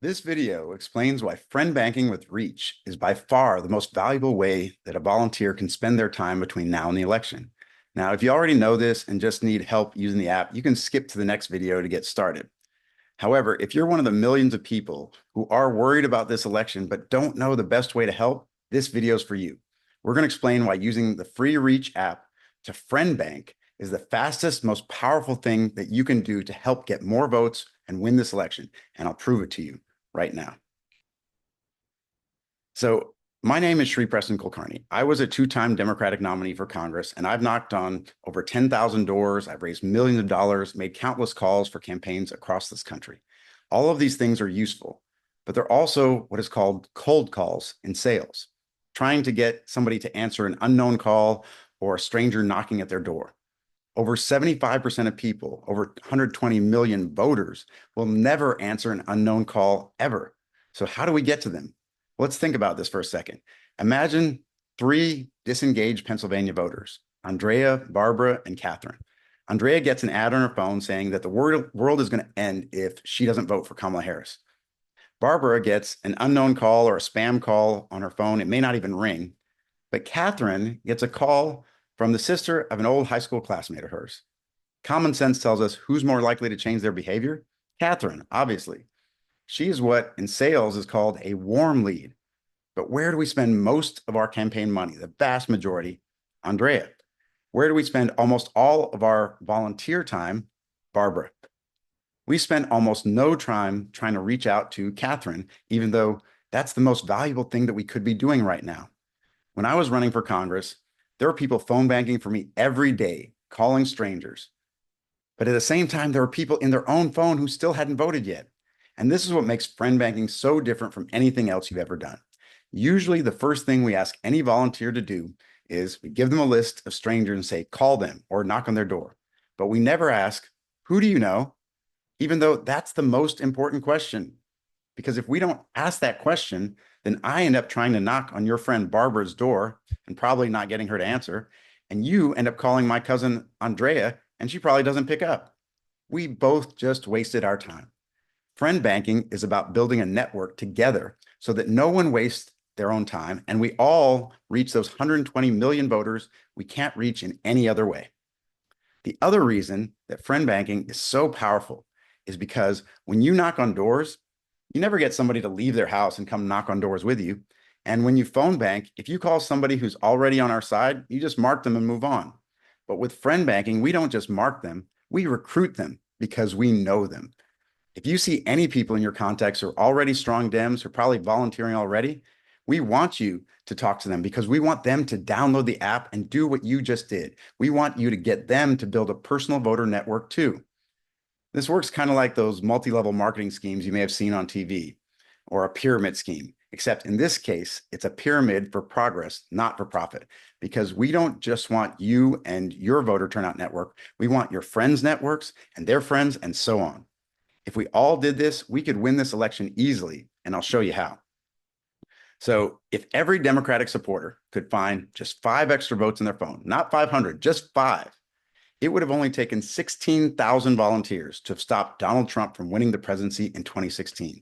This video explains why friend banking with Reach is by far the most valuable way that a volunteer can spend their time between now and the election. Now, if you already know this and just need help using the app, you can skip to the next video to get started. However, if you're one of the millions of people who are worried about this election but don't know the best way to help, this video is for you. We're going to explain why using the free Reach app to friend bank is the fastest, most powerful thing that you can do to help get more votes and win this election. And I'll prove it to you right now. So my name is Sri Preston Kulkarni. I was a two-time Democratic nominee for Congress, and I've knocked on over 10,000 doors. I've raised millions of dollars, made countless calls for campaigns across this country. All of these things are useful, but they're also what is called cold calls in sales, trying to get somebody to answer an unknown call or a stranger knocking at their door. Over 75% of people, over 120 million voters, will never answer an unknown call ever. So how do we get to them? Let's think about this for a second. Imagine three disengaged Pennsylvania voters, Andrea, Barbara, and Catherine. Andrea gets an ad on her phone saying that the world is going to end if she doesn't vote for Kamala Harris. Barbara gets an unknown call or a spam call on her phone. It may not even ring, but Catherine gets a call from the sister of an old high school classmate of hers. Common sense tells us who's more likely to change their behavior? Catherine, obviously. She is what in sales is called a warm lead. But where do we spend most of our campaign money? The vast majority, Andrea. Where do we spend almost all of our volunteer time? Barbara. We spend almost no time trying to reach out to Catherine, even though that's the most valuable thing that we could be doing right now. When I was running for Congress, there were people phone banking for me every day, calling strangers. But at the same time, there were people in their own phone who still hadn't voted yet. And this is what makes friend banking so different from anything else you've ever done. Usually, the first thing we ask any volunteer to do is we give them a list of strangers and say, call them or knock on their door. But we never ask, who do you know? Even though that's the most important question. Because if we don't ask that question, then I end up trying to knock on your friend Barbara's door and probably not getting her to answer. And you end up calling my cousin Andrea, and she probably doesn't pick up. We both just wasted our time. Friend banking is about building a network together so that no one wastes their own time and we all reach those 120 million voters we can't reach in any other way. The other reason that friend banking is so powerful is because when you knock on doors, you never get somebody to leave their house and come knock on doors with you. And when you phone bank, if you call somebody who's already on our side, you just mark them and move on. But with friend banking, we don't just mark them, we recruit them because we know them. If you see any people in your contacts who are already strong Dems, who are probably volunteering already, we want you to talk to them because we want them to download the app and do what you just did. We want you to get them to build a personal voter network too. This works kind of like those multi-level marketing schemes you may have seen on TV or a pyramid scheme, except in this case, it's a pyramid for progress, not for profit, because we don't just want you and your voter turnout network. We want your friends' networks and their friends and so on. If we all did this, we could win this election easily, and I'll show you how. So if every Democratic supporter could find just 5 extra votes in their phone, not 500, just 5, it would have only taken 16,000 volunteers to have stopped Donald Trump from winning the presidency in 2016.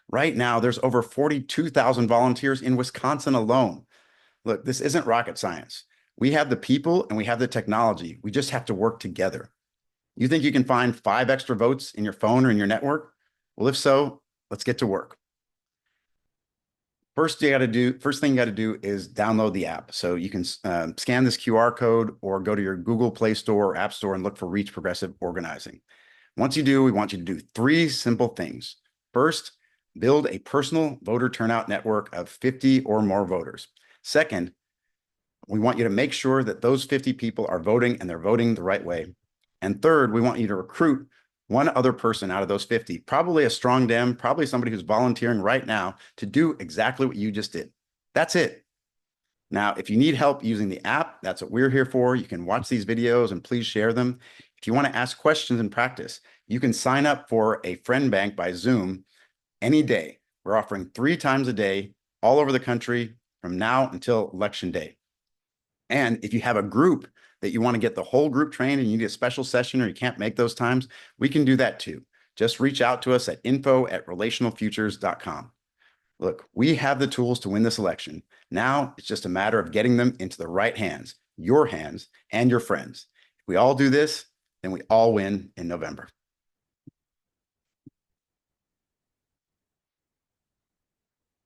Right now, there's over 42,000 volunteers in Wisconsin alone. Look, this isn't rocket science. We have the people and we have the technology. We just have to work together. You think you can find 5 extra votes in your phone or in your network? Well, if so, let's get to work. First thing you got to do is download the app. So you can scan this QR code or go to your Google Play Store or App Store and look for Reach Progressive Organizing. Once you do, we want you to do 3 simple things. First, build a personal voter turnout network of 50 or more voters. Second, we want you to make sure that those 50 people are voting and they're voting the right way. And third, we want you to recruit one other person out of those 50, probably a strong Dem, probably somebody who's volunteering right now to do exactly what you just did. That's it. Now, if you need help using the app, that's what we're here for. You can watch these videos and please share them. If you want to ask questions and practice, you can sign up for a friend bank by Zoom any day. We're offering 3 times a day all over the country from now until election day. And if you have a group that you want to get the whole group trained and you need a special session or you can't make those times, we can do that too. Just reach out to us at info@relationalfutures.com. Look, we have the tools to win this election. Now it's just a matter of getting them into the right hands, your hands, and your friends. If we all do this, then we all win in November.